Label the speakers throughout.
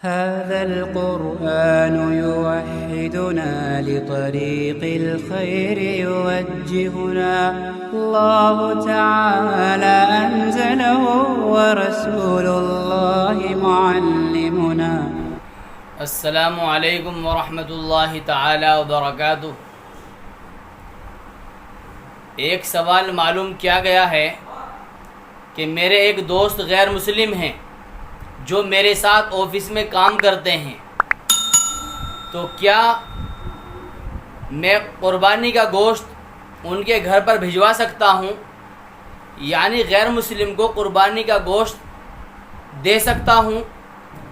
Speaker 1: هذا القرآن يوحدنا لطريق الخير يوجهنا الله تعالى أنزله ورسول الله معلمنا.
Speaker 2: السلام علیکم ورحمۃ اللہ تعالی وبرکاتہ. ایک سوال معلوم کیا گیا ہے کہ میرے ایک دوست غیر مسلم ہیں جو میرے ساتھ آفس میں کام کرتے ہیں، تو کیا میں قربانی کا گوشت ان کے گھر پر بھجوا سکتا ہوں؟ یعنی غیر مسلم کو قربانی کا گوشت دے سکتا ہوں؟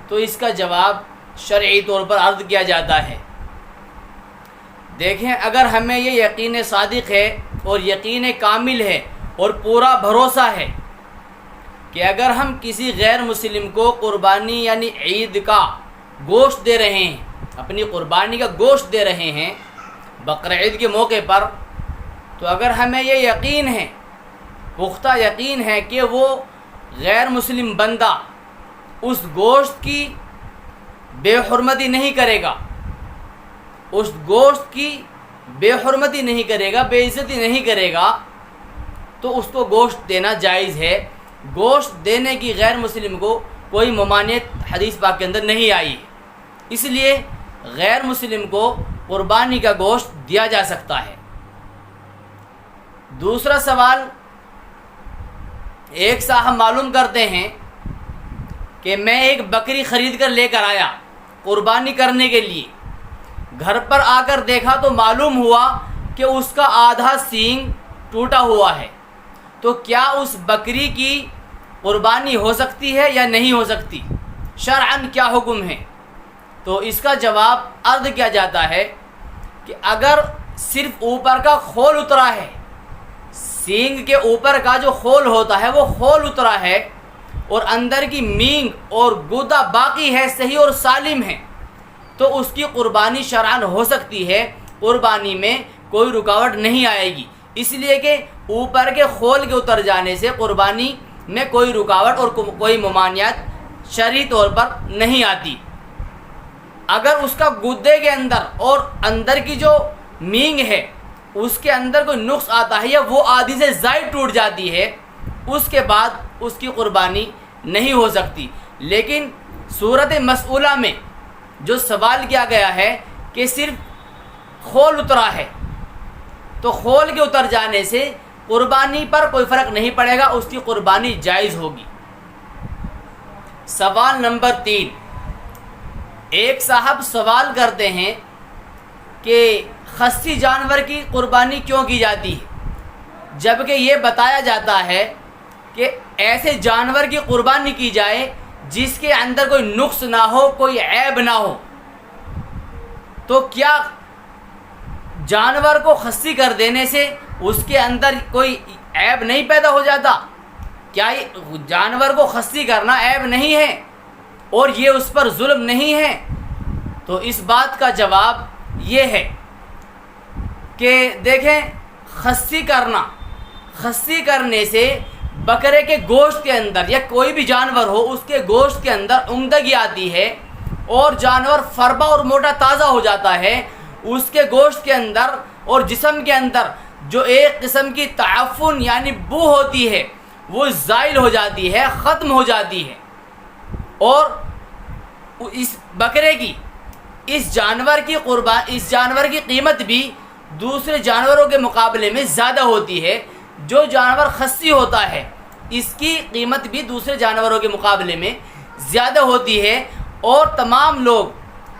Speaker 2: تو اس کا جواب شرعی طور پر عرض کیا جاتا ہے. دیکھیں، اگر ہمیں یہ یقین صادق ہے اور یقین کامل ہے اور پورا بھروسہ ہے کہ اگر ہم کسی غیر مسلم کو قربانی یعنی عید کا گوشت دے رہے ہیں، اپنی قربانی کا گوشت دے رہے ہیں بقر عید کے موقع پر، تو اگر ہمیں یہ یقین ہے، پختہ یقین ہے کہ وہ غیر مسلم بندہ اس گوشت کی بے حرمتی نہیں کرے گا، اس گوشت کی بے حرمتی نہیں کرے گا، بے عزتی نہیں کرے گا، تو اس کو گوشت دینا جائز ہے. گوشت دینے کی غیر مسلم کو کوئی ممانعت حدیث پاک کے اندر نہیں آئی، اس لیے غیر مسلم کو قربانی کا گوشت دیا جا سکتا ہے. دوسرا سوال، ایک صاحب معلوم کرتے ہیں کہ میں ایک بکری خرید کر لے کر آیا قربانی کرنے کے لیے، گھر پر آ کر دیکھا تو معلوم ہوا کہ اس کا آدھا سینگ ٹوٹا ہوا ہے، تو کیا اس بکری کی قربانی ہو سکتی ہے یا نہیں ہو سکتی؟ شرعاً کیا حکم ہے؟ تو اس کا جواب عرض کیا جاتا ہے کہ اگر صرف اوپر کا خول اترا ہے، سینگ کے اوپر کا جو خول ہوتا ہے وہ خول اترا ہے اور اندر کی مینگ اور گودا باقی ہے، صحیح اور سالم ہے، تو اس کی قربانی شرعاً ہو سکتی ہے، قربانی میں کوئی رکاوٹ نہیں آئے گی، اس لیے کہ اوپر کے خول کے اتر جانے سے قربانی میں کوئی رکاوٹ اور کوئی ممانعت شرعی طور پر نہیں آتی. اگر اس کا گدے کے اندر اور اندر کی جو مینگ ہے اس کے اندر کوئی نقص آتا ہے یا وہ آدھی سے زائد ٹوٹ جاتی ہے، اس کے بعد اس کی قربانی نہیں ہو سکتی. لیکن صورت مسئولہ میں جو سوال کیا گیا ہے کہ صرف خول اترا ہے، تو خول کے اتر جانے سے قربانی پر کوئی فرق نہیں پڑے گا، اس کی قربانی جائز ہوگی. سوال نمبر 3، ایک صاحب سوال کرتے ہیں کہ خصی جانور کی قربانی کیوں کی جاتی ہے، جبکہ یہ بتایا جاتا ہے کہ ایسے جانور کی قربانی کی جائے جس کے اندر کوئی نقص نہ ہو، کوئی عیب نہ ہو. تو کیا جانور کو خصی کر دینے سے اس کے اندر کوئی عیب نہیں پیدا ہو جاتا؟ کیا جانور کو خصی کرنا عیب نہیں ہے اور یہ اس پر ظلم نہیں ہے؟ تو اس بات کا جواب یہ ہے کہ دیکھیں، خصی کرنے سے بکرے کے گوشت کے اندر یا کوئی بھی جانور ہو اس کے گوشت کے اندر عمدگی آتی ہے اور جانور فربا اور موٹا تازہ ہو جاتا ہے. اس کے گوشت کے اندر اور جسم کے اندر جو ایک قسم کی تعفن یعنی بو ہوتی ہے وہ زائل ہو جاتی ہے، ختم ہو جاتی ہے، اور اس بکرے کی اس جانور کی قیمت بھی دوسرے جانوروں کے مقابلے میں زیادہ ہوتی ہے. جو جانور خصی ہوتا ہے اس کی قیمت بھی دوسرے جانوروں کے مقابلے میں زیادہ ہوتی ہے، اور تمام لوگ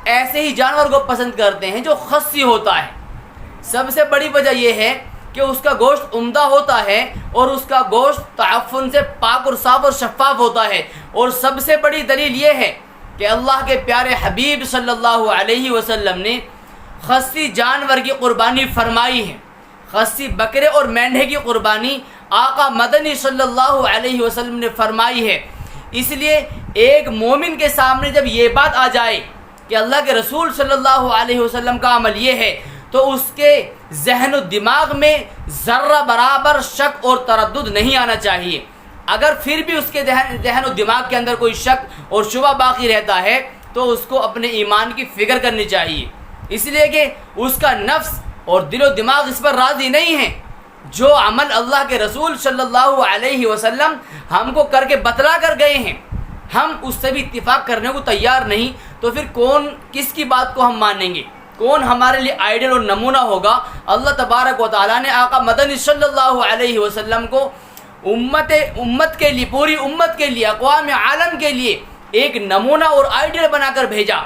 Speaker 2: ایسے ہی جانور کو پسند کرتے ہیں جو خصی ہوتا ہے. سب سے بڑی وجہ یہ ہے کہ اس کا گوشت عمدہ ہوتا ہے اور اس کا گوشت تعفن سے پاک اور صاف اور شفاف ہوتا ہے. اور سب سے بڑی دلیل یہ ہے کہ اللہ کے پیارے حبیب صلی اللہ علیہ وسلم نے خصی جانور کی قربانی فرمائی ہے. خصی بکرے اور مینڈھے کی قربانی آقا مدنی صلی اللہ علیہ وسلم نے فرمائی ہے. اس لیے ایک مومن کے سامنے جب یہ بات آ جائے کہ اللہ کے رسول صلی اللہ علیہ وسلم کا عمل یہ ہے، تو اس کے ذہن و دماغ میں ذرہ برابر شک اور تردد نہیں آنا چاہیے. اگر پھر بھی اس کے ذہن و دماغ کے اندر کوئی شک اور شبہ باقی رہتا ہے تو اس کو اپنے ایمان کی فکر کرنی چاہیے، اس لیے کہ اس کا نفس اور دل و دماغ اس پر راضی نہیں ہے۔ جو عمل اللہ کے رسول صلی اللہ علیہ وسلم ہم کو کر کے بتلا کر گئے ہیں، ہم اس سے بھی اتفاق کرنے کو تیار نہیں، تو پھر کون کس کی بات کو ہم مانیں گے؟ کون ہمارے لیے آئیڈل اور نمونہ ہوگا؟ اللہ تبارک و تعالیٰ نے آقا مدنی صلی اللہ علیہ وسلم کو امت کے لیے، پوری امت کے لیے، اقوام عالم کے لیے ایک نمونہ اور آئیڈل بنا کر بھیجا۔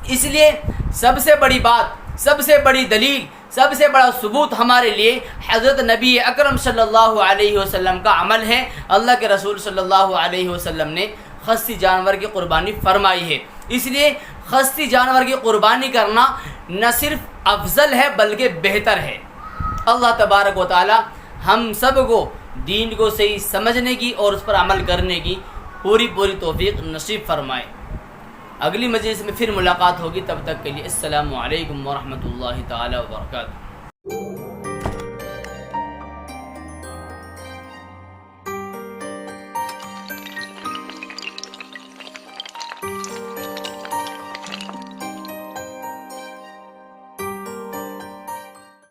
Speaker 2: اس لیے سب سے بڑی بات، سب سے بڑی دلیل، سب سے بڑا ثبوت ہمارے لیے حضرت نبی اکرم صلی اللہ علیہ وسلم کا عمل ہے۔ اللہ کے رسول صلی اللہ علیہ وسلم نے خصی جانور کی قربانی فرمائی ہے، اس لیے خصی جانور کی قربانی کرنا نہ صرف افضل ہے بلکہ بہتر ہے۔ اللہ تبارک و تعالی ہم سب کو دین کو صحیح سمجھنے کی اور اس پر عمل کرنے کی پوری توفیق نصیب فرمائے۔ اگلی مجلس میں پھر ملاقات ہوگی، تب تک کے لیے السلام علیکم ورحمۃ اللہ تعالی وبرکاتہ۔